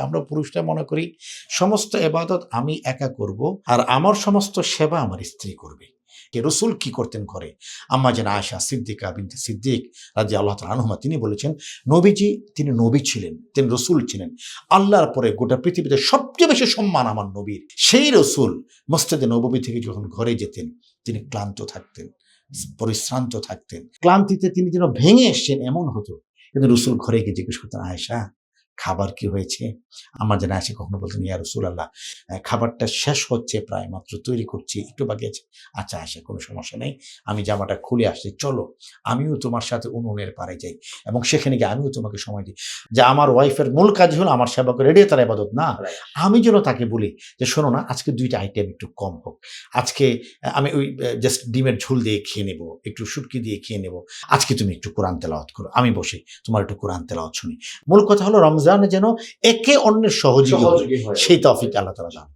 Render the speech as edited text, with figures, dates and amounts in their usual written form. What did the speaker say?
আমরা পুরুষরা মনে করি সমস্ত ইবাদত আমি একা করব, আর আমার সমস্ত সেবা আমার স্ত্রী করবে। রসুল কি করতেন ঘরে? আম্মা যেন আয়েশা সিদ্দিকা বিনতে সিদ্দিক রাদিয়াল্লাহু তাআলা আনহুমা তিনি বলেছেন, নবীজি তিনি নবী ছিলেন, তিনি রসুল ছিলেন। আল্লাহর পরে গোটা পৃথিবীতে সবচেয়ে বেশি সম্মান আমার নবীর। সেই রসুল মসজিদে নববী থেকে যখন ঘরে যেতেন, তিনি ক্লান্ত থাকতেন, পরিশ্রান্ত থাকতেন। ক্লান্তিতে তিনি যেন ভেঙে এসছেন এমন হতো। কিন্তু রসুল ঘরে গিয়ে জিজ্ঞেস করতেন, আয়েশা খাবার কি হয়েছে? আমার যেন আয়েশা কখনো বলতেন, ইয়া রাসূলুল্লাহ খাবারটা শেষ হচ্ছে, প্রায় মাত্র তৈরি করছি, একটু বাকি আছে। আচ্ছা আয়েশা, কোনো সমস্যা নেই, আমি জামাটা খুলে আসছি, চলো আমিও তোমার সাথে উনুনের পাড়ে যাই এবং সেখানে গিয়ে আমিও তোমাকে সময় দিই। যে আমার ওয়াইফের মূল কাজ হলো আমার সেবা করে, এটাই তার ইবাদত না। আমি যেন তাকে বলি যে শোনো না, আজকে 2টা আইটেম একটু কম হোক, আজকে আমি ওই জাস্ট ডিমের ঝোল দিয়ে খেয়ে নেবো, একটু শুটকি দিয়ে খেয়ে নেবো, আজকে তুমি একটু কোরআন তেলাওয়াত করো, আমি বসে তোমার একটু কোরআন তেলাওয়াত শুনি। মূল কথা হলো রমজানে যেন একে অন্যের সহযোগী হয়, সেই তৌফিক আল্লাহ তাআলা দান।